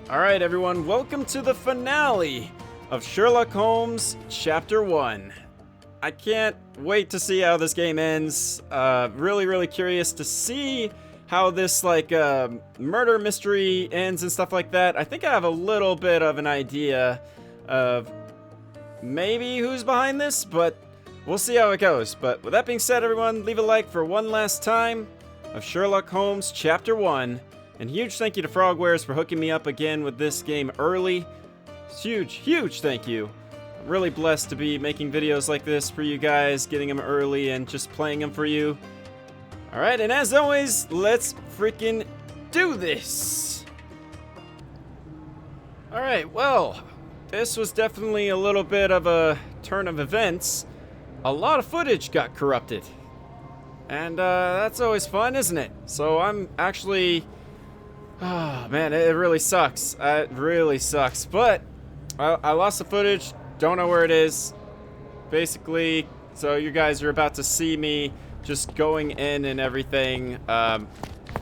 Alright everyone, welcome to the finale of Sherlock Holmes Chapter 1. I can't wait to see how this game ends. Really curious to see how this murder mystery ends and stuff like that. I think I have a little bit of an idea of maybe who's behind this, but we'll see how it goes. But with that being said, everyone, leave a like for one last time of Sherlock Holmes Chapter 1. And huge thank you to FROGWARES for hooking me up again with this game early. Huge thank you. I'm really blessed to be making videos like this for you guys, getting them early and just playing them for you. Alright, and as always, let's freaking do this! Alright, well, this was definitely a little bit of a turn of events. A lot of footage got corrupted. And that's always fun, isn't it? So I'm actually... Oh, man, it really sucks. It really sucks. But I lost the footage. Don't know where it is. Basically, so you guys are about to see me just going in and everything,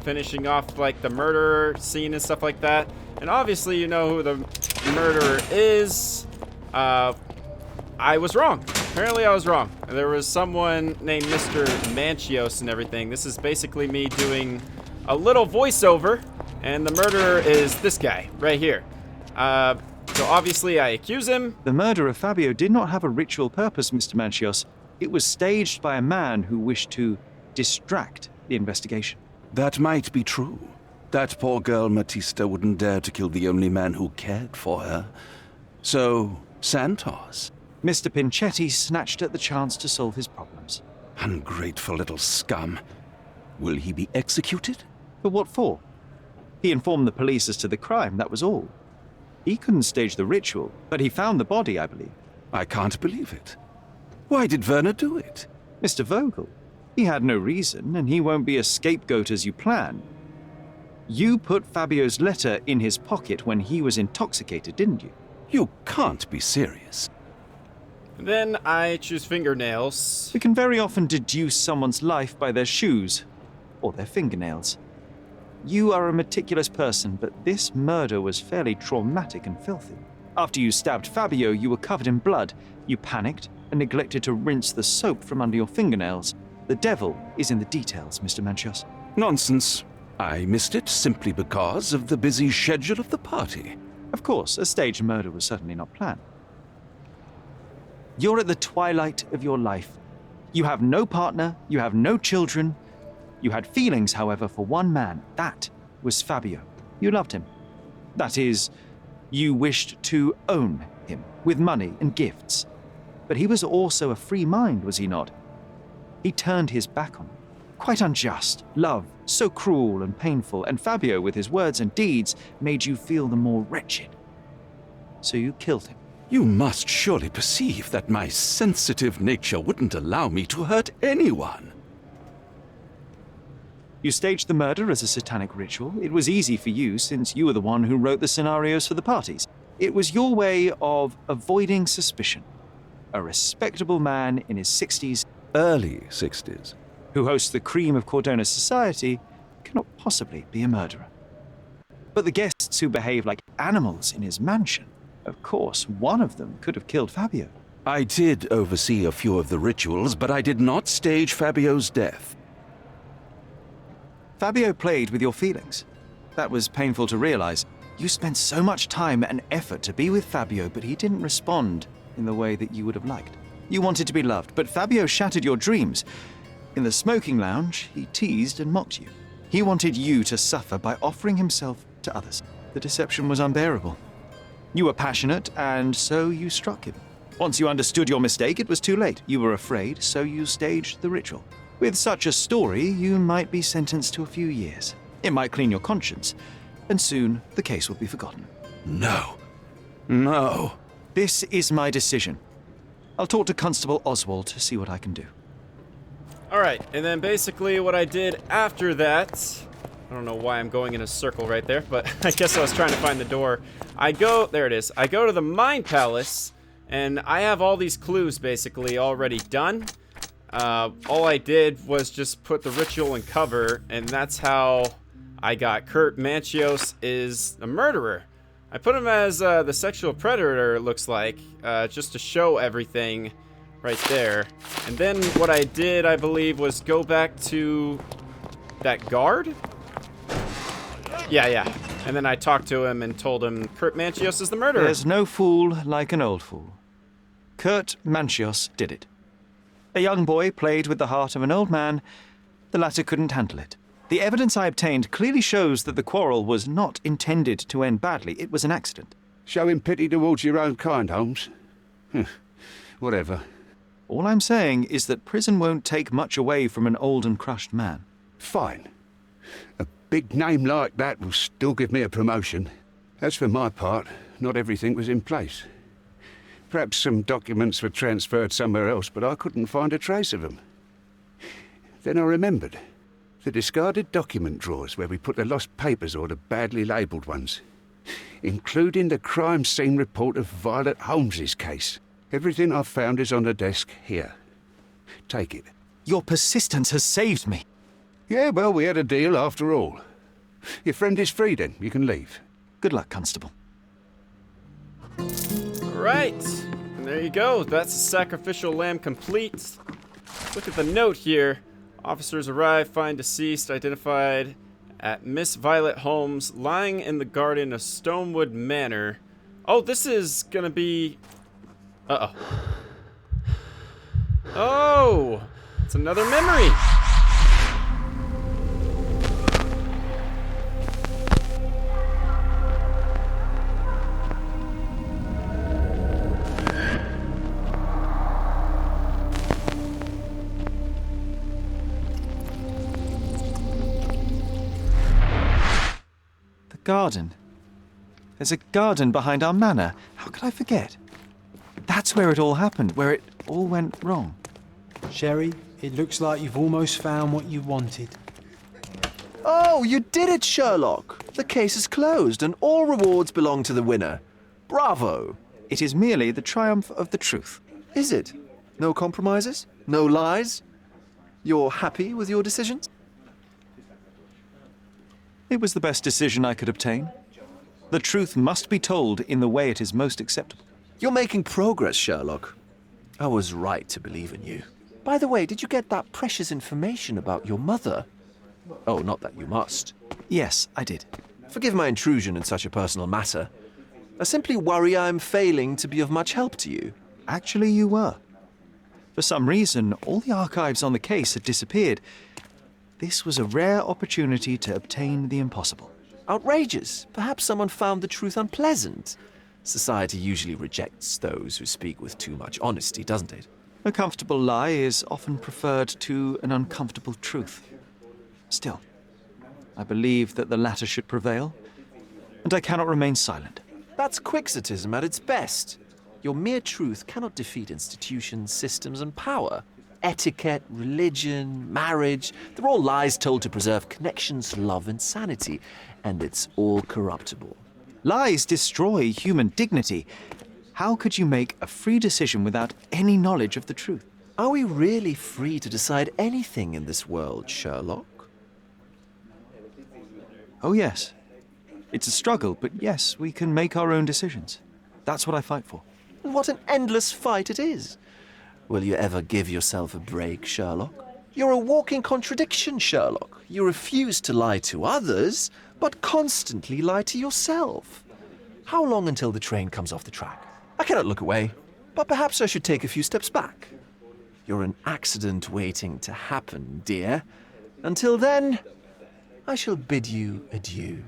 finishing off like the murder scene and stuff like that. And obviously, you know who the murderer is. I was wrong. Apparently, I was wrong. There was someone named Mr. Manchios and everything. This is basically me doing a little voiceover. And the murderer is this guy, right here. So obviously I accuse him. The murder of Fabio did not have a ritual purpose, Mr. Manchios. It was staged by a man who wished to distract the investigation. That might be true. That poor girl Matista wouldn't dare to kill the only man who cared for her. So, Santos. Mr. Pinchetti snatched at the chance to solve his problems. Ungrateful little scum. Will he be executed? But what for? He informed the police as to the crime, that was all. He couldn't stage the ritual, but he found the body, I believe. I can't believe it. Why did Werner do it? Mr. Vogel. He had no reason, and he won't be a scapegoat as you plan. You put Fabio's letter in his pocket when he was intoxicated, didn't you? You can't be serious. Then I choose fingernails. We can very often deduce someone's life by their shoes, or their fingernails. You are a meticulous person, but this murder was fairly traumatic and filthy. After you stabbed Fabio, you were covered in blood. You panicked and neglected to rinse the soap from under your fingernails. The devil is in the details, Mr. Manchios. Nonsense. I missed it simply because of the busy schedule of the party. Of course, a staged murder was certainly not planned. You're at the twilight of your life. You have no partner, you have no children. You had feelings, however, for one man. That was Fabio. You loved him. That is, you wished to own him with money and gifts. But he was also a free mind, was he not? He turned his back on you. Quite unjust. Love, so cruel and painful, and Fabio, with his words and deeds, made you feel the more wretched. So you killed him. You must surely perceive that my sensitive nature wouldn't allow me to hurt anyone. You staged the murder as a satanic ritual. It was easy for you since you were the one who wrote the scenarios for the parties. It was your way of avoiding suspicion. A respectable man in his 60s, Early 60s. who hosts the cream of Cordona's society, cannot possibly be a murderer. But the guests who behave like animals in his mansion, of course, one of them could have killed Fabio. I did oversee a few of the rituals, but I did not stage Fabio's death. Fabio played with your feelings. That was painful to realize. You spent so much time and effort to be with Fabio, but he didn't respond in the way that you would have liked. You wanted to be loved, but Fabio shattered your dreams. In the smoking lounge, he teased and mocked you. He wanted you to suffer by offering himself to others. The deception was unbearable. You were passionate, and so you struck him. Once you understood your mistake, it was too late. You were afraid, so you staged the ritual. With such a story, you might be sentenced to a few years. It might clean your conscience, and soon the case will be forgotten. No. No. This is my decision. I'll talk to Constable Oswald to see what I can do. Alright, and then basically what I did after that... I don't know why I'm going in a circle right there, but I guess I was trying to find the door. There it is. I go to the Mind Palace, and I have all these clues basically already done. All I did was just put the ritual in cover, and that's how I got Kurt Manchios is a murderer. I put him as the sexual predator, it looks like, just to show everything right there. And then what I did, I believe, was go back to that guard? Yeah. And then I talked to him and told him Kurt Manchios is the murderer. There's no fool like an old fool. Kurt Manchios did it. A young boy played with the heart of an old man. The latter couldn't handle it. The evidence I obtained clearly shows that the quarrel was not intended to end badly. It was an accident. Showing pity towards your own kind, Holmes. Whatever. All I'm saying is that prison won't take much away from an old and crushed man. Fine. A big name like that will still give me a promotion. As for my part, not everything was in place. Perhaps some documents were transferred somewhere else, but I couldn't find a trace of them. Then I remembered. The discarded document drawers where we put the lost papers or the badly labelled ones. Including the crime scene report of Violet Holmes's case. Everything I've found is on the desk here. Take it. Your persistence has saved me. Yeah, well, we had a deal after all. Your friend is free then. You can leave. Good luck, Constable. Alright, and there you go. That's the sacrificial lamb complete. Look at the note here. Officers arrive, find deceased, identified at Miss Violet Holmes, lying in the garden of Stonewood Manor. Oh, this is gonna be... Uh-oh. Oh! It's another memory! Garden. There's a garden behind our manor. How could I forget? That's where it all happened, where it all went wrong. Sherry, it looks like you've almost found what you wanted. Oh, you did it, Sherlock! The case is closed and all rewards belong to the winner. Bravo! It is merely the triumph of the truth. Is it? No compromises? No lies? You're happy with your decisions? It was the best decision I could obtain. The truth must be told in the way it is most acceptable. You're making progress, Sherlock. I was right to believe in you. By the way, did you get that precious information about your mother? Oh, not that you must. Yes, I did. Forgive my intrusion in such a personal matter. I simply worry I'm failing to be of much help to you. Actually, you were. For some reason, all the archives on the case had disappeared. This was a rare opportunity to obtain the impossible. Outrageous. Perhaps someone found the truth unpleasant. Society usually rejects those who speak with too much honesty, doesn't it? A comfortable lie is often preferred to an uncomfortable truth. Still, I believe that the latter should prevail, and I cannot remain silent. That's quixotism at its best. Your mere truth cannot defeat institutions, systems, and power. Etiquette, religion, marriage, they're all lies told to preserve connections, love, and sanity. And it's all corruptible. Lies destroy human dignity. How could you make a free decision without any knowledge of the truth? Are we really free to decide anything in this world, Sherlock? Oh, yes. It's a struggle, but yes, we can make our own decisions. That's what I fight for. What an endless fight it is. Will you ever give yourself a break, Sherlock? You're a walking contradiction, Sherlock. You refuse to lie to others, but constantly lie to yourself. How long until the train comes off the track? I cannot look away, but perhaps I should take a few steps back. You're an accident waiting to happen, dear. Until then, I shall bid you adieu.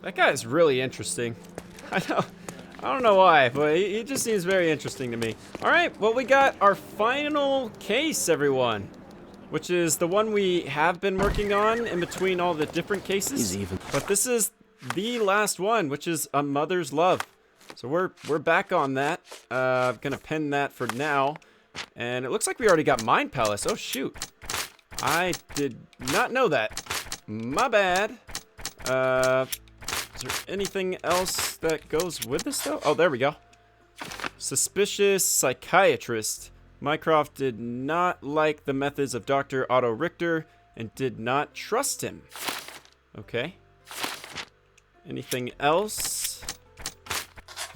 That guy is really interesting. I don't know why, but he just seems very interesting to me. All right, well, we got our final case, everyone, which is the one we have been working on in between all the different cases. But this is the last one, which is A Mother's Love. So we're back on that. I'm gonna pen that for now. And it looks like we already got Mind Palace. Oh, shoot. I did not know that. My bad. Is there anything else that goes with this, though? Oh, there we go. Suspicious psychiatrist. Mycroft did not like the methods of Dr. Otto Richter and did not trust him. Okay. Anything else?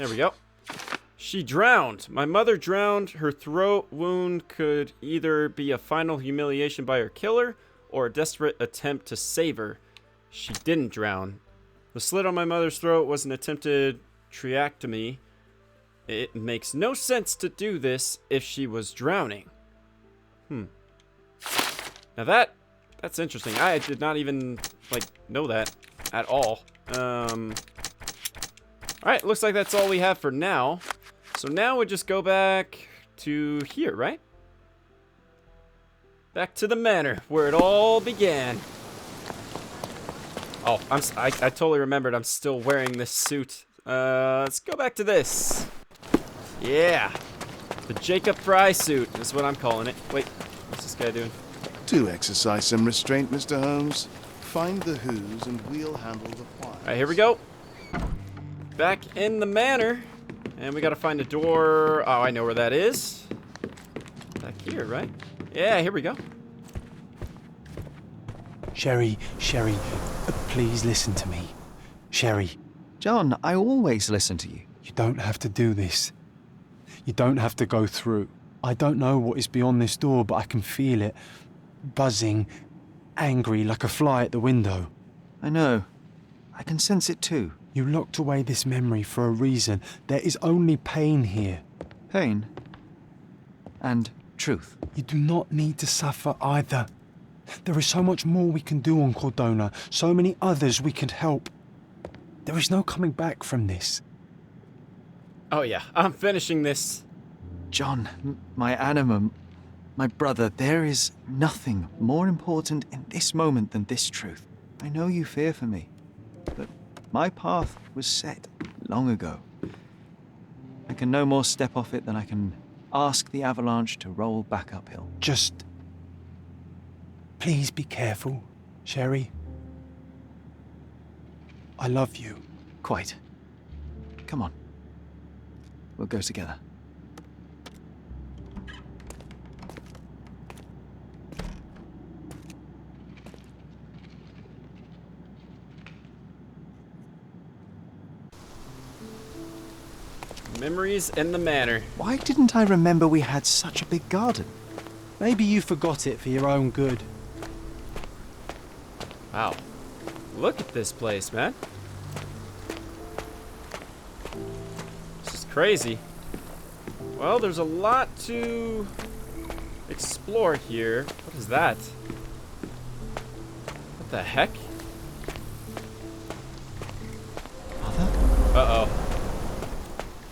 There we go. She drowned. My mother drowned. Her throat wound could either be a final humiliation by her killer or a desperate attempt to save her. She didn't drown. The slit on my mother's throat was an attempted tracheotomy. It makes no sense to do this if she was drowning. Now that's interesting. I did not even, like, know that at all. Alright, looks like that's all we have for now. So now we just go back to here, right? Back to the manor where it all began. Oh, I totally remembered I'm still wearing this suit. Let's go back to this. Yeah. The Jacob Fry suit is what I'm calling it. Wait, what's this guy doing? Do exercise some restraint, Mr. Holmes. Find the who's and we'll handle the why. Alright, here we go. Back in the manor. And we gotta find a door. Oh, I know where that is. Back here, right? Yeah, here we go. Sherry, please listen to me. Sherry, John, I always listen to you. you don't have to do this. You don't have to go through. I don't know what is beyond this door, but I can feel it. Buzzing, angry like a fly at the window. I know. I can sense it too. You locked away this memory for a reason. There is only pain here. Pain. And truth. You do not need to suffer either. There is so much more we can do on Cordona, so many others we can help. There is no coming back from this. Oh yeah, I'm finishing this. John, my animum, my brother, there is nothing more important in this moment than this truth. I know you fear for me, but my path was set long ago. I can no more step off it than I can ask the avalanche to roll back uphill. Just... please be careful, Sherry. I love you. Quite. Come on. We'll go together. Memories in the manor. Why didn't I remember we had such a big garden? Maybe you forgot it for your own good. Wow. Look at this place, man. This is crazy. Well, there's a lot to explore here. What is that? What the heck? Mother? Uh-oh.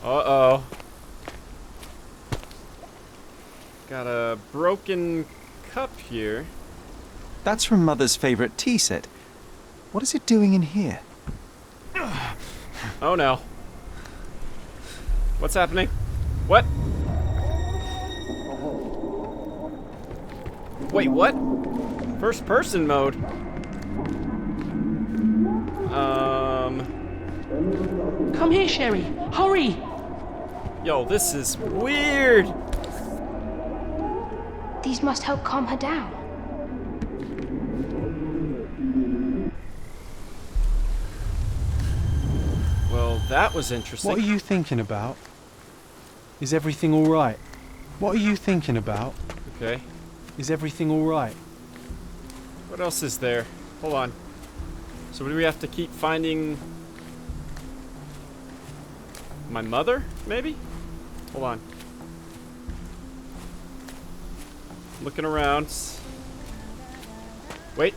Uh-oh. Got a broken cup here. That's from Mother's favorite tea set. What is it doing in here? Oh no. What's happening? What? Wait, what? First person mode? Come here, Sherry. Hurry! Yo, this is weird. These must help calm her down. Well, that was interesting. What are you thinking about? Is everything all right? What are you thinking about? Okay. Is everything all right? What else is there? Hold on. So do we have to keep finding my mother, maybe? Hold on. Looking around. Wait.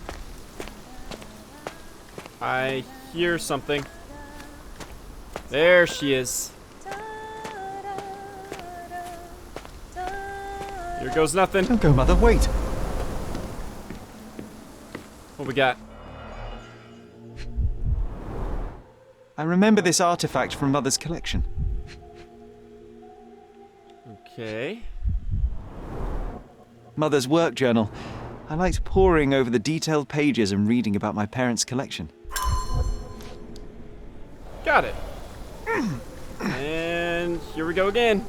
I hear something. There she is. Here goes nothing. Don't go, Mother, wait. What we got? I remember this artifact from Mother's collection. Okay. Mother's work journal. I liked poring over the detailed pages and reading about my parents' collection. Got it. And here we go again.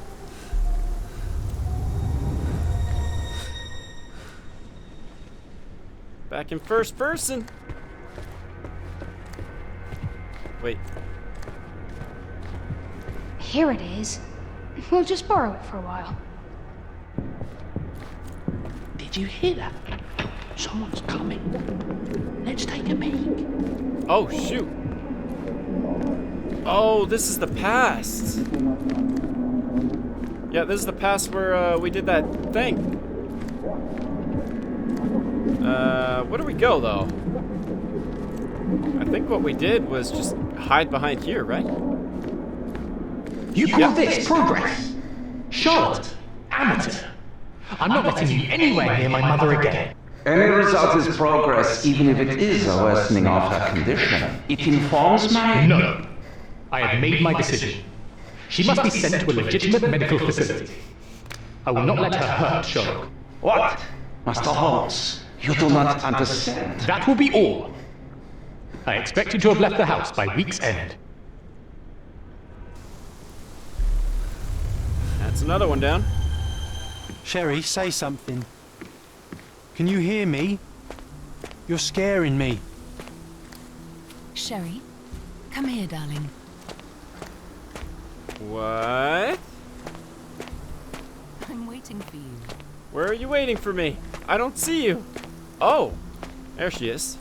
Back in first person. Wait. Here it is. We'll just borrow it for a while. Did you hear that? Someone's coming. Let's take a peek. Oh, shoot. Oh, this is the past. Yeah, this is the past where we did that thing. Where do we go, though? I think what we did was just hide behind here, right? You call this progress? Charlotte, amateur. I'm not letting you anywhere near my mother again. Any result is progress, even if it is a worsening of her condition. It informs my... No. I have made my decision. She must be sent to a legitimate medical facility. I will not let her hurt Sherlock. What? Master Holmes, you do not understand. That will be all. I expect you to have left the house by week's end. That's another one down. Sherry, say something. Can you hear me? You're scaring me. Sherry, come here, darling. What? I'm waiting for you. Where are you waiting for me? I don't see you. Oh, there she is.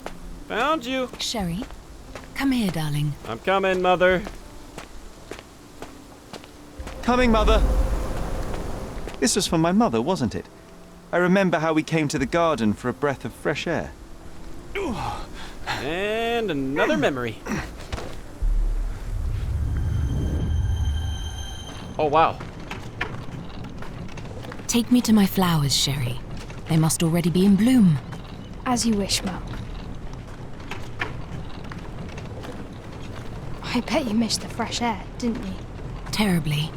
Found you. Sherry, come here, darling. I'm coming, Mother. Coming, Mother. This was for my mother, wasn't it? I remember how we came to the garden for a breath of fresh air. And another memory. Oh, wow. Take me to my flowers, Sherry. They must already be in bloom. As you wish, Mum. I bet you missed the fresh air, didn't you? Terribly.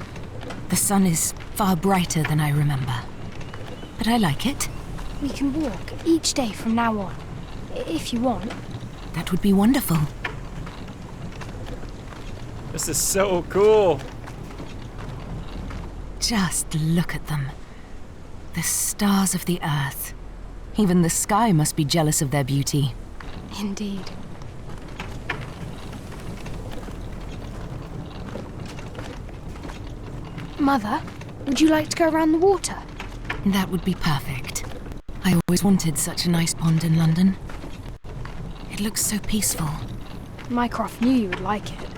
The sun is far brighter than I remember. But I like it. We can walk each day from now on, if you want. That would be wonderful. This is so cool. Just look at them. The stars of the earth. Even the sky must be jealous of their beauty. Indeed. Mother, would you like to go around the water? That would be perfect. I always wanted such a nice pond in London. It looks so peaceful. Mycroft knew you would like it.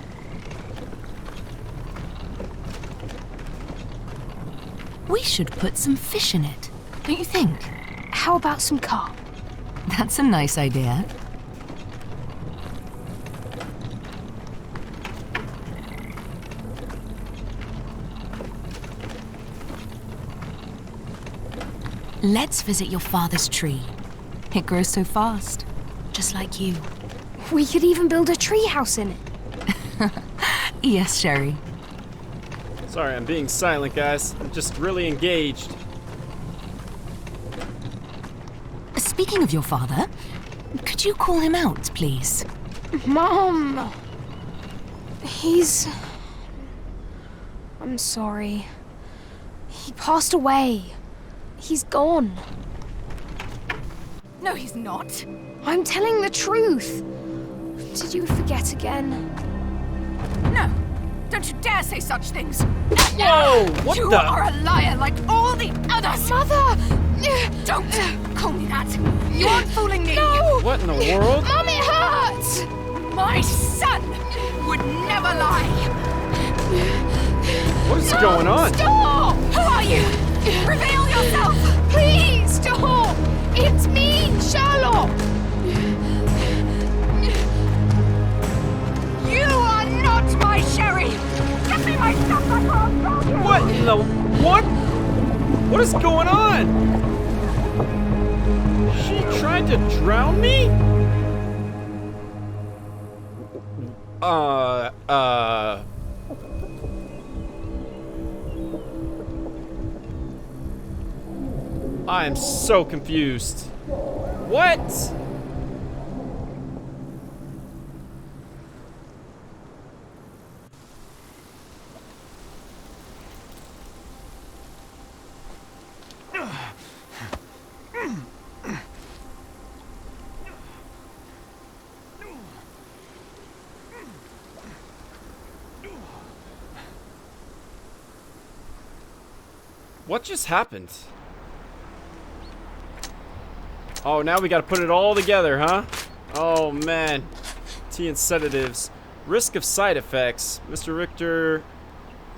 We should put some fish in it, don't you think? How about some carp? That's a nice idea. Let's visit your father's tree. It grows so fast, just like you. We could even build a tree house in it. Yes, Sherry. Sorry, I'm being silent, guys. I'm just really engaged. Speaking of your father, could you call him out, please? Mom! I'm sorry. He passed away. He's gone. No, he's not. I'm telling the truth. Did you forget again? No, don't you dare say such things. Whoa, what you the? are a liar like all the others. Mother! Don't call me that. You aren't fooling me. No! What in the world? Mum, it hurts! My son would never lie. What is going on? Stop! Who are you? Reveal yourself. Please, stop! It's me, Sherlock! You are not my Sherry. Give me my stuff. I can't stop you. What in the... What? What is going on? She tried to drown me? I am so confused. What? What just happened? Oh, now we gotta put it all together, huh? Oh, man. Tea and sedatives. Risk of side effects. Mr. Richter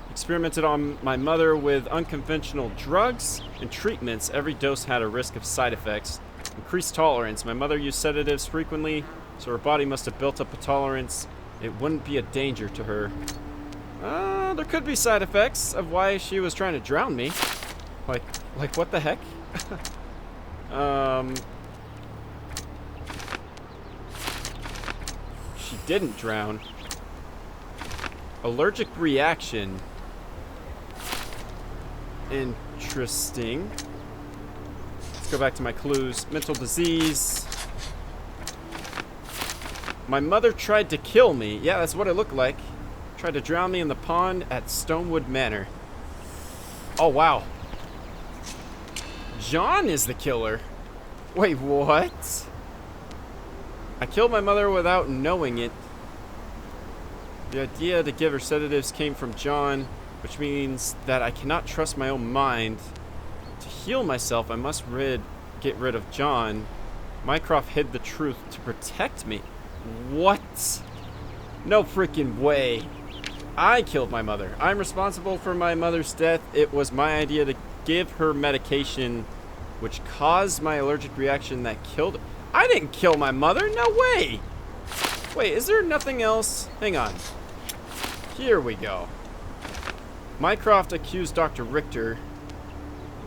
experimented on my mother with unconventional drugs and treatments. Every dose had a risk of side effects. Increased tolerance. My mother used sedatives frequently, so her body must have built up a tolerance. It wouldn't be a danger to her. There could be side effects of why she was trying to drown me. Like what the heck? She didn't drown. Allergic reaction. Interesting. Let's go back to my clues. Mental disease. My mother tried to kill me. Yeah, that's what it looked like. Tried to drown me in the pond at Stonewood Manor. Oh, wow. John is the killer. Wait, what? I killed my mother without knowing it. The idea to give her sedatives came from John, which means that I cannot trust my own mind. To heal myself, I must get rid of John. Mycroft hid the truth to protect me. What? No freaking way. I killed my mother. I'm responsible for my mother's death. It was my idea to give her medication, which caused my allergic reaction that killed her. I didn't kill my mother. No way. Wait, is there nothing else? Hang on. Here we go. Mycroft accused Dr. Richter.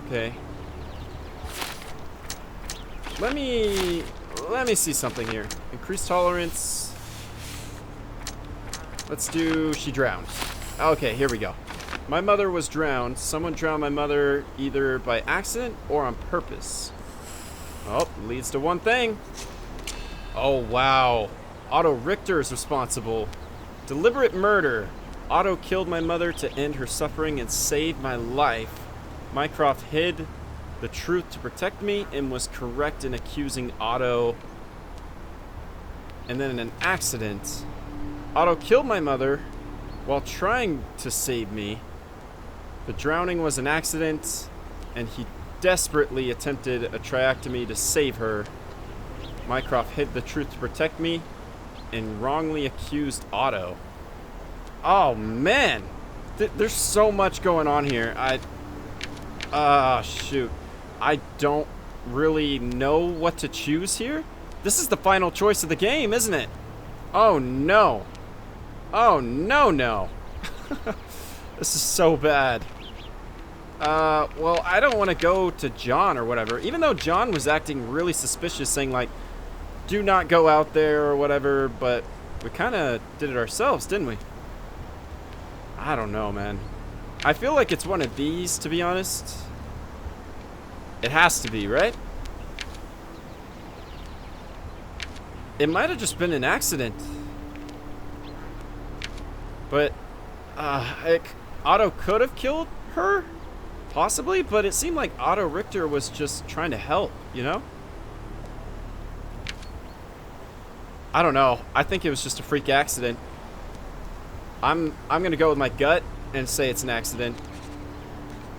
Okay. Let me see something here. Increased tolerance. Let's do she drowned. Okay, here we go. My mother was drowned. Someone drowned my mother either by accident or on purpose. Oh, leads to one thing. Oh, wow. Otto Richter is responsible. Deliberate murder. Otto killed my mother to end her suffering and save my life. Mycroft hid the truth to protect me and was correct in accusing Otto. And then in an accident, Otto killed my mother while trying to save me. The drowning was an accident, and he desperately attempted a triectomy to save her. Mycroft hid the truth to protect me and wrongly accused Otto. Oh, man. There's so much going on here. Shoot. I don't really know what to choose here. This is the final choice of the game, isn't it? Oh, no. Oh, no. This is so bad. Well, I don't want to go to John or whatever. Even though John was acting really suspicious, saying, like, do not go out there or whatever. But we kind of did it ourselves, didn't we? I don't know, man. I feel like it's one of these, to be honest. It has to be, right? It might have just been an accident. But, Otto could have killed her? Possibly, but it seemed like Otto Richter was just trying to help, you know? I don't know. I think it was just a freak accident. I'm gonna go with my gut and say it's an accident.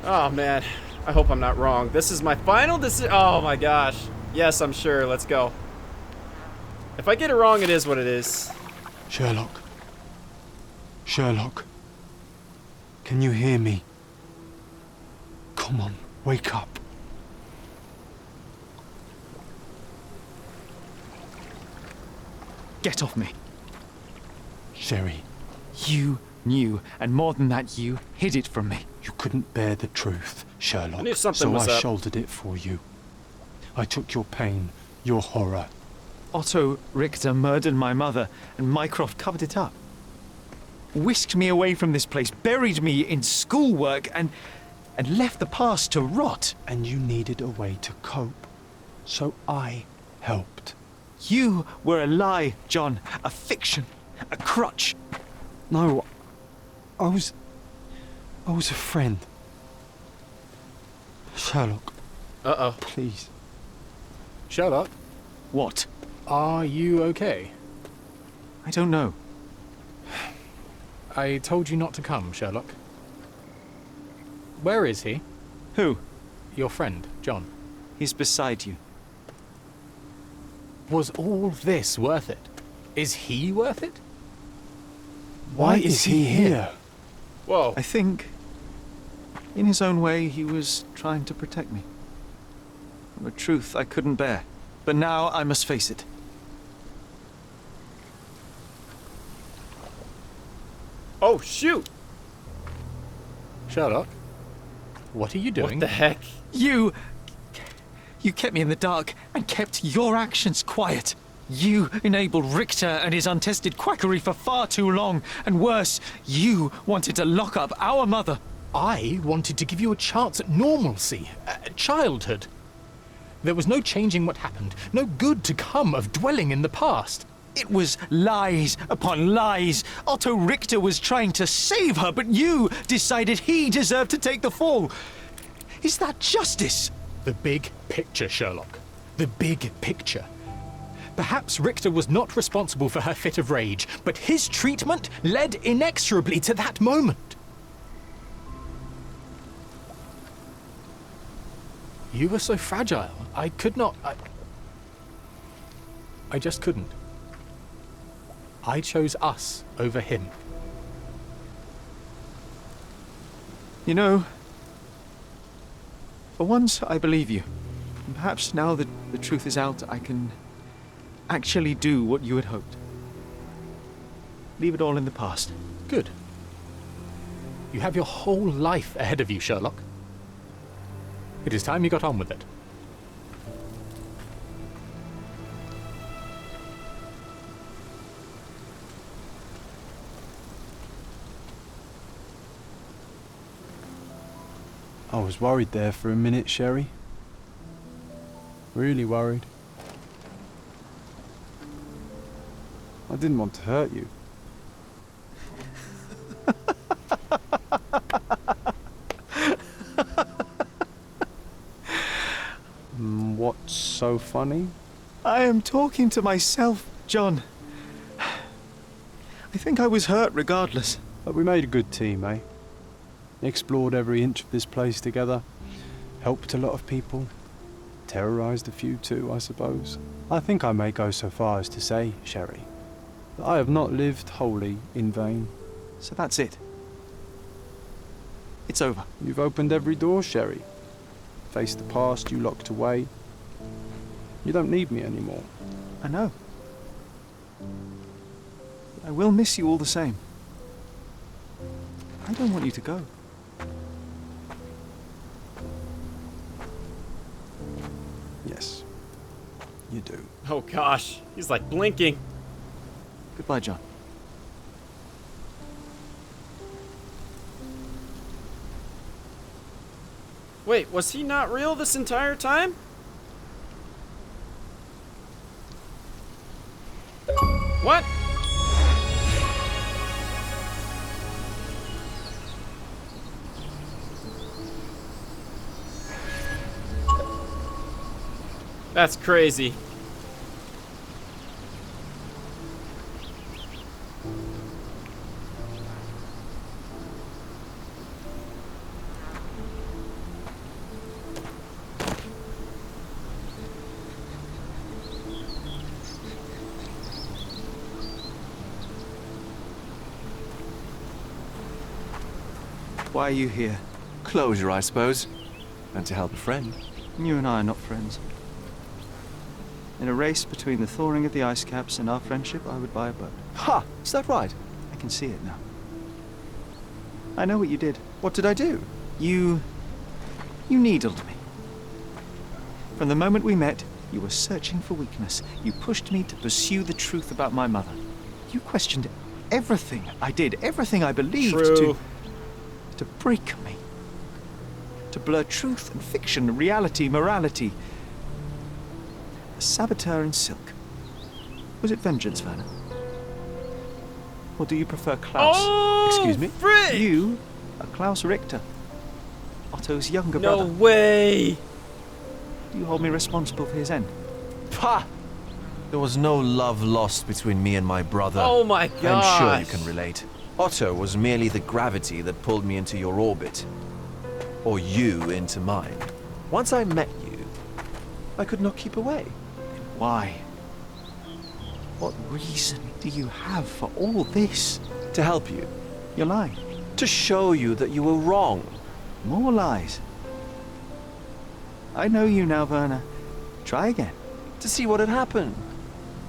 Oh, man. I hope I'm not wrong. This is my final decision. Oh, my gosh. Yes, I'm sure. Let's go. If I get it wrong, it is what it is. Sherlock. Sherlock. Can you hear me? Come on, wake up. Get off me. Sherry, You knew, and more than that, you hid it from me. you couldn't bear the truth, Sherlock. I knew something so was I up. shouldered it for you. I took your pain, your horror. Otto Richter murdered my mother, and Mycroft covered it up. Whisked me away from this place, buried me in schoolwork, and left the past to rot. And you needed a way to cope. So I helped. You were a lie, John. A fiction. A crutch. No, I was a friend. Sherlock, Uh-oh. please. Sherlock, What? are you okay? I don't know. I told you not to come, Sherlock. Where is he? Who? Your friend, John. He's beside you. Was all this worth it? Is he worth it? Why is he here? Whoa. I think, in his own way, he was trying to protect me from a truth I couldn't bear. But now I must face it. Oh, shoot! Sherlock, what are you doing? What the heck? You kept me in the dark and kept your actions quiet. You enabled Richter and his untested quackery for far too long. And worse, you wanted to lock up our mother. I wanted to give you a chance at normalcy, childhood. There was no changing what happened, no good to come of dwelling in the past. It was lies upon lies. Otto Richter was trying to save her, but you decided he deserved to take the fall. Is that justice? The big picture, Sherlock. The big picture. Perhaps Richter was not responsible for her fit of rage, but his treatment led inexorably to that moment. You were so fragile. I could not... I just couldn't. I chose us over him. You know, for once I believe you. And perhaps now that the truth is out, I can actually do what you had hoped. Leave it all in the past. Good. You have your whole life ahead of you, Sherlock. It is time you got on with it. I was worried there for a minute, Sherry. Really worried. I didn't want to hurt you. What's so funny? I am talking to myself, John. I think I was hurt regardless. But we made a good team, eh? Explored every inch of this place together. Helped a lot of people. Terrorized a few too, I suppose. I think I may go so far as to say, Sherry, that I have not lived wholly in vain. So that's it. It's over. You've opened every door, Sherry. Faced the past you locked away. You don't need me anymore. I know. But I will miss you all the same. I don't want you to go. Yes, you do. Oh gosh, he's like blinking. Goodbye, John. Wait, was he not real this entire time? What? That's crazy. Why are you here? Closure, I suppose. And to help a friend. You and I are not friends. In a race between the thawing of the ice caps and our friendship, I would buy a boat. Ha! Is that right? I can see it now. I know what you did. What did I do? You needled me. From the moment we met, you were searching for weakness. You pushed me to pursue the truth about my mother. You questioned everything I did, everything I believed. True. To break me. To blur truth and fiction, reality, morality. A saboteur in silk. Was it vengeance, Werner? Or do you prefer Klaus? Oh, excuse me? frick! You are Klaus Richter, Otto's younger brother. No way! Do you hold me responsible for his end? Pah! There was no love lost between me and my brother. Oh my gosh! I'm sure you can relate. Otto was merely the gravity that pulled me into your orbit. or you into mine. Once I met you, I could not keep away. Why? What reason do you have for all this? To help you. You're lying. To show you that you were wrong. More lies. I know you now, Werner. Try again. To see what had happened.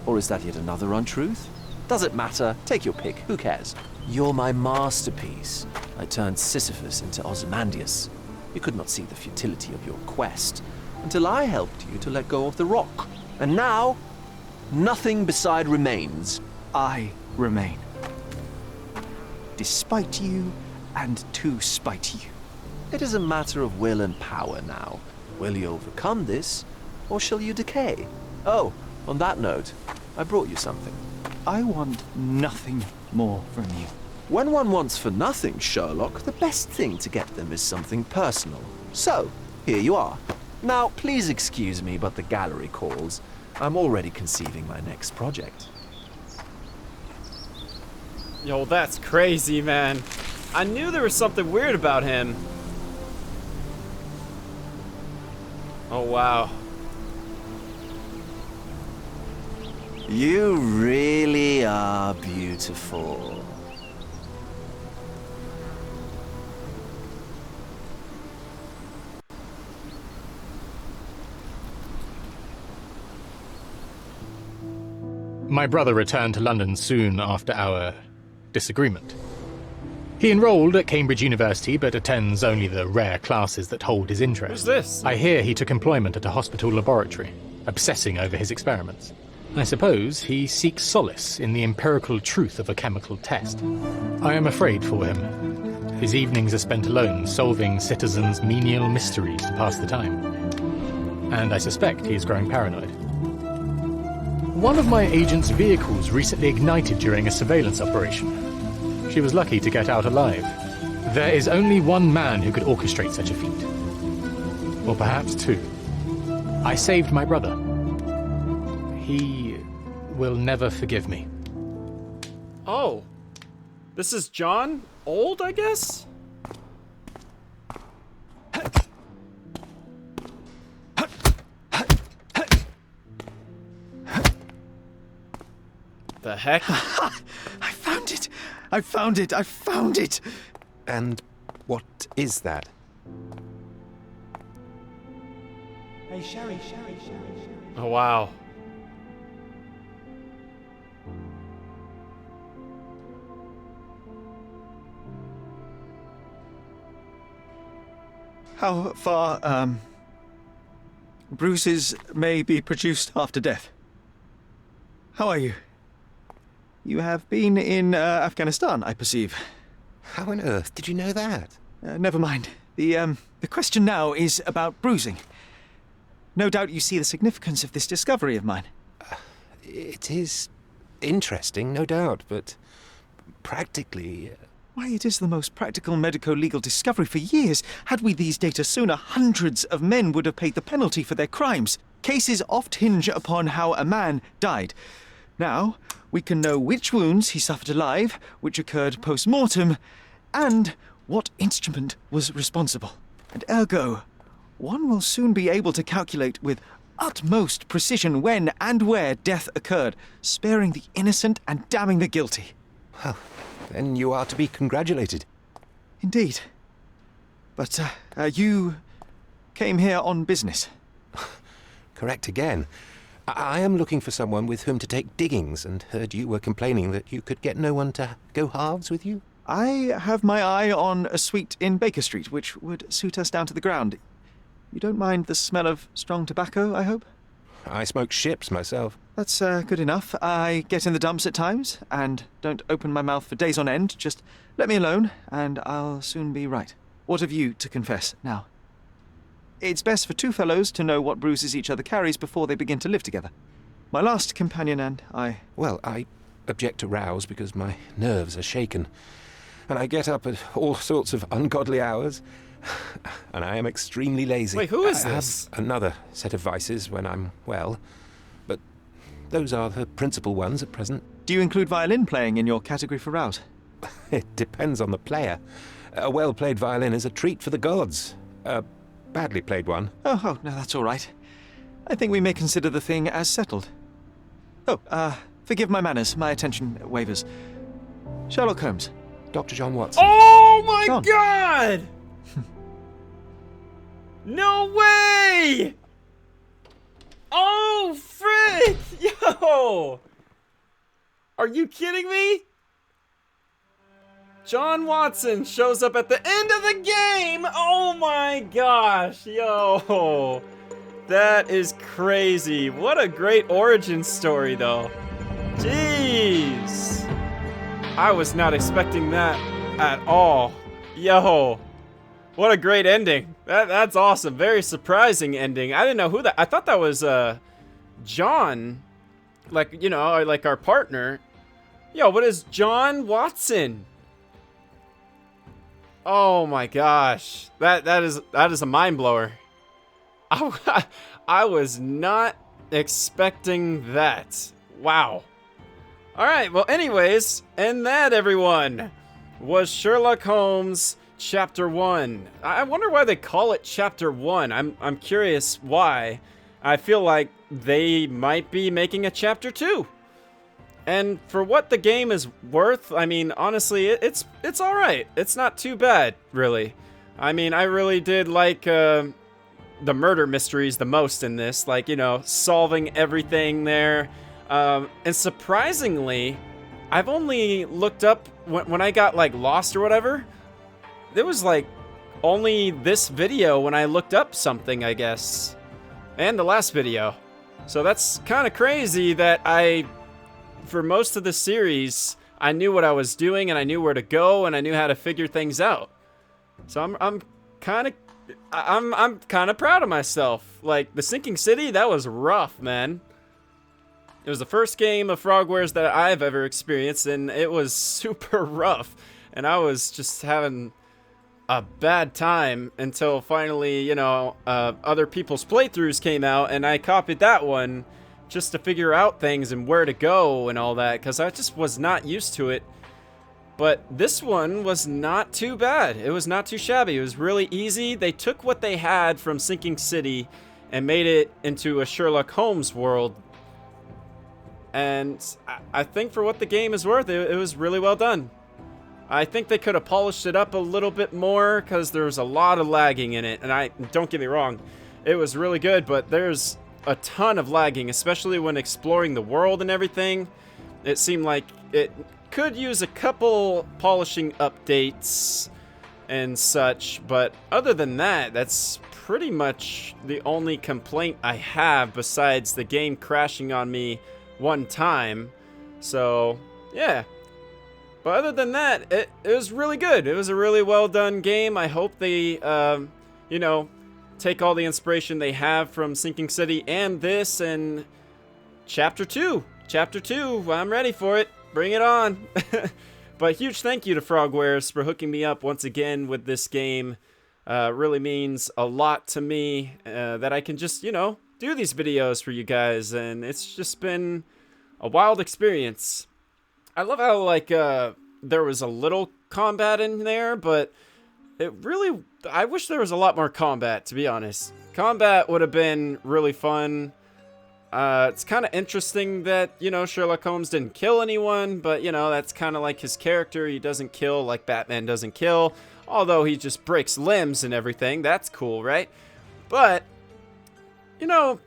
Or is that yet another untruth? Does it matter? Take your pick. Who cares? You're my masterpiece. I turned Sisyphus into Ozymandias. You could not see the futility of your quest until I helped you to let go of the rock. And now, nothing beside remains. I remain. Despite you and to spite you. It is a matter of will and power now. Will you overcome this, or shall you decay? Oh, on that note, I brought you something. I want nothing more from you. When one wants for nothing, Sherlock, the best thing to get them is something personal. So, here you are. Now, please excuse me, but the gallery calls. I'm already conceiving my next project. Yo, that's crazy, man. I knew there was something weird about him. Oh, wow. You really are beautiful. My brother returned to London soon after our disagreement. He enrolled at Cambridge University, but attends only the rare classes that hold his interest. Who's this? I hear he took employment at a hospital laboratory, obsessing over his experiments. I suppose he seeks solace in the empirical truth of a chemical test. I am afraid for him. His evenings are spent alone, solving citizens' menial mysteries to pass the time. And I suspect he is growing paranoid. One of my agent's vehicles recently ignited during a surveillance operation. She was lucky to get out alive. There is only one man who could orchestrate such a feat. Or perhaps two. I saved my brother. He will never forgive me. Oh. This is John? Old, I guess? The heck? I found it! I found it! I found it! And what is that? Hey, Sherry. Oh, wow. How far, bruises may be produced after death. How are you? You have been in Afghanistan, I perceive. How on earth did you know that? Never mind. The question now is about bruising. No doubt you see the significance of this discovery of mine. It is interesting, no doubt, but practically... Why, it is the most practical medico-legal discovery for years. Had we these data sooner, hundreds of men would have paid the penalty for their crimes. Cases oft hinge upon how a man died. Now, we can know which wounds he suffered alive, which occurred post-mortem, and what instrument was responsible. And ergo, one will soon be able to calculate with utmost precision when and where death occurred, sparing the innocent and damning the guilty. Well, then you are to be congratulated. Indeed. But, you came here on business. Correct again. I am looking for someone with whom to take diggings, and heard you were complaining that you could get no one to go halves with you. I have my eye on a suite in Baker Street, which would suit us down to the ground. You don't mind the smell of strong tobacco, I hope? I smoke ships myself. That's good enough. I get in the dumps at times, and don't open my mouth for days on end. Just let me alone, and I'll soon be right. What have you to confess now? It's best for two fellows to know what bruises each other carries before they begin to live together. My last companion and I... Well, I object to rows because my nerves are shaken, and I get up at all sorts of ungodly hours, and I am extremely lazy. Wait, who is I this? have another set of vices when I'm well, but those are the principal ones at present. Do you include violin playing in your category for rouse? It depends on the player. A well-played violin is a treat for the gods. A badly played one. Oh, no, that's all right. I think we may consider the thing as settled. Oh, forgive my manners. My attention wavers. Sherlock Holmes. Dr. John Watson. Oh my John. god! No way! Oh, frick! Yo! Are you kidding me? John Watson shows up at the end of the game! Oh my gosh, yo! That is crazy. What a great origin story, though. Jeez! I was not expecting that at all. Yo! What a great ending. That's awesome. Very surprising ending. I didn't know who that... I thought that was, John. Like, you know, like our partner. Yo, what is John Watson? Oh my gosh. That is a mind blower. I was not expecting that. Wow. Alright, well anyways, and that, everyone, was Sherlock Holmes Chapter 1. I wonder why they call it Chapter 1. I'm curious why. I feel like they might be making a Chapter 2. And for what the game is worth, I mean, honestly, it's alright. It's not too bad, really. I mean, I really did like the murder mysteries the most in this. Like, you know, solving everything there. And surprisingly, I've only looked up when I got like lost or whatever. There was like only this video when I looked up something, I guess, and the last video. So that's kind of crazy that for most of the series, I knew what I was doing and I knew where to go and I knew how to figure things out. So I'm kind of proud of myself. Like the Sinking City, that was rough, man. It was the first game of FROGWARES that I've ever experienced, and it was super rough. And I was just having a bad time until finally, you know, other people's playthroughs came out, and I copied that one just to figure out things and where to go and all that, because I just was not used to it. But this one was not too bad. It was not too shabby. It was really easy. They took what they had from Sinking City and made it into a Sherlock Holmes world. And I think for what the game is worth, it was really well done. I think they could have polished it up a little bit more because there's a lot of lagging in it. And don't get me wrong, it was really good, but there's a ton of lagging, especially when exploring the world and everything. It seemed like it could use a couple polishing updates and such, but other than that, that's pretty much the only complaint I have besides the game crashing on me one time. So yeah, but other than that, it was really good. It was a really well done game. I hope they you know, take all the inspiration they have from Sinking City and this and Chapter 2. I'm ready for it. Bring it on. But huge thank you to FROGWARES for hooking me up once again with this game. Really means a lot to me that I can just, you know, do these videos for you guys, and it's just been a wild experience. I love how, like, there was a little combat in there, but it really, I wish there was a lot more combat, to be honest. Combat would have been really fun. It's kind of interesting that, you know, Sherlock Holmes didn't kill anyone, but, you know, that's kind of like his character. He doesn't kill like Batman doesn't kill, although he just breaks limbs and everything. That's cool, right? But you know,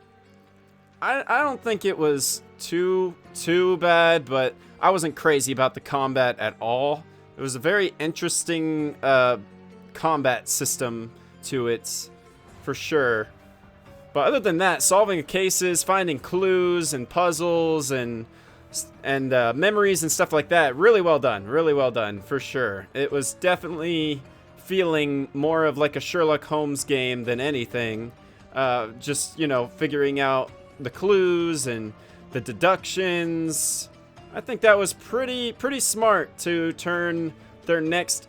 I don't think it was too bad, but I wasn't crazy about the combat at all. It was a very interesting combat system to it, for sure. But other than that, solving cases, finding clues and puzzles and memories and stuff like that, really well done, for sure. It was definitely feeling more of like a Sherlock Holmes game than anything. Just, you know, figuring out the clues and the deductions. I think that was pretty smart to turn their next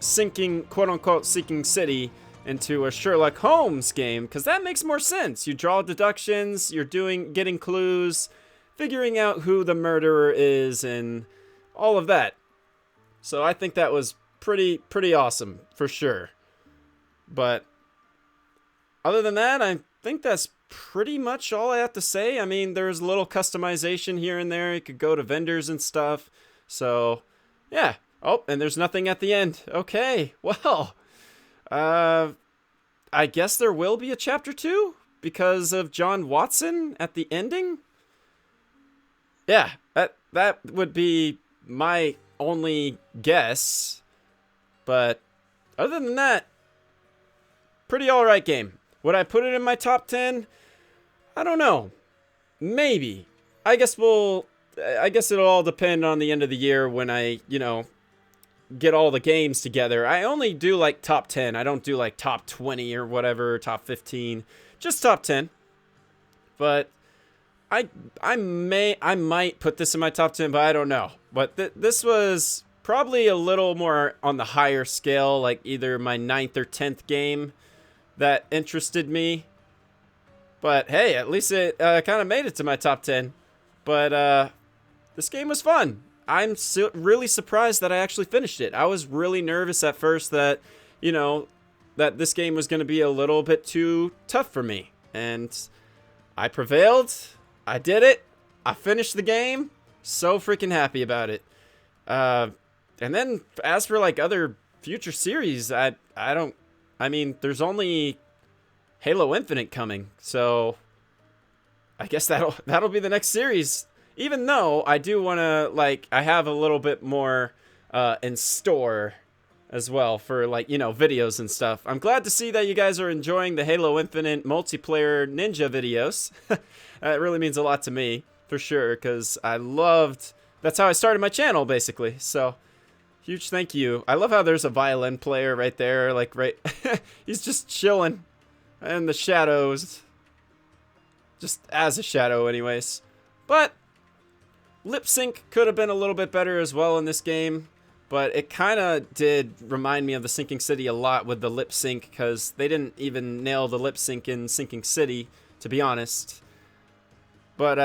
quote-unquote Sinking City into a Sherlock Holmes game, because that makes more sense. You draw deductions, you're getting clues, figuring out who the murderer is, and all of that. So I think that was pretty awesome, for sure. But other than that, I think that's pretty much all I have to say. I mean, there's a little customization here and there. You could go to vendors and stuff. So, yeah. Oh, and there's nothing at the end. Okay, well, I guess there will be a chapter 2 because of John Watson at the ending. Yeah, that would be my only guess. But other than that, pretty alright game. Would I put it in my top 10? I don't know. Maybe. I guess it'll all depend on the end of the year when I, get all the games together. I only do like top 10. I don't do like top 20 or whatever, top 15. Just top 10. But I might put this in my top 10, but I don't know. But this was probably a little more on the higher scale, like either my 9th or 10th game that interested me. But hey, at least it kind of made it to my top 10. But this game was fun. I'm really surprised that I actually finished it. I was really nervous at first that, that this game was going to be a little bit too tough for me. And I prevailed. I did it. I finished the game. So freaking happy about it. And then as for like other future series, there's only Halo Infinite coming. So I guess that'll be the next series. Even though I do want to, I have a little bit more in store as well for, videos and stuff. I'm glad to see that you guys are enjoying the Halo Infinite multiplayer ninja videos. It really means a lot to me, for sure, because that's how I started my channel, basically. So, huge thank you. I love how there's a violin player right there, he's just chilling in the shadows. Just as a shadow, anyways. But lip sync could have been a little bit better as well in this game, but it kind of did remind me of the Sinking City a lot with the lip sync, because they didn't even nail the lip sync in Sinking City, to be honest. But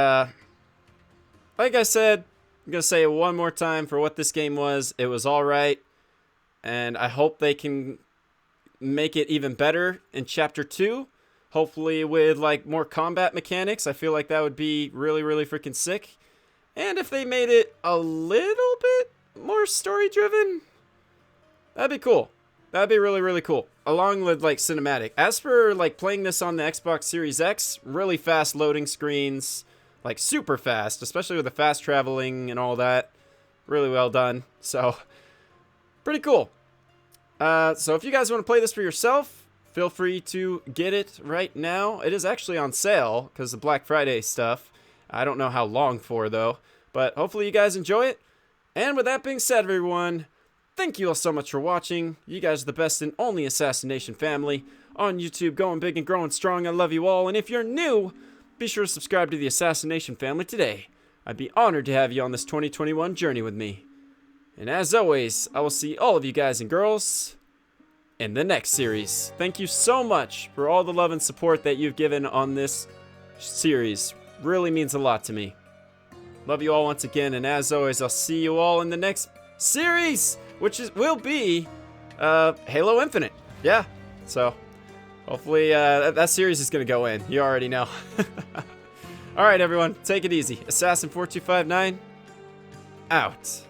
like I said, I'm gonna say it one more time for what this game was. It was alright, and I hope they can make it even better in Chapter 2. Hopefully with more combat mechanics. I feel like that would be really, really freaking sick. And if they made it a little bit more story-driven, that'd be cool. That'd be really, really cool. Along with, cinematic. As for, playing this on the Xbox Series X, really fast loading screens. Super fast. Especially with the fast traveling and all that. Really well done. So, pretty cool. So if you guys want to play this for yourself, feel free to get it right now. It is actually on sale, because of Black Friday stuff. I don't know how long for, though. But hopefully you guys enjoy it. And with that being said, everyone, thank you all so much for watching. You guys are the best and only Assassination family on YouTube, going big and growing strong. I love you all. And if you're new, be sure to subscribe to the Assassination family today. I'd be honored to have you on this 2021 journey with me. And as always, I will see all of you guys and girls in the next series. Thank you so much for all the love and support that you've given on this series. Really means a lot to me. Love you all once again, and as always, I'll see you all in the next series, which will be Halo Infinite. Yeah, so hopefully that series is gonna go in. You already know. All right, everyone, take it easy. Assassin4259 out.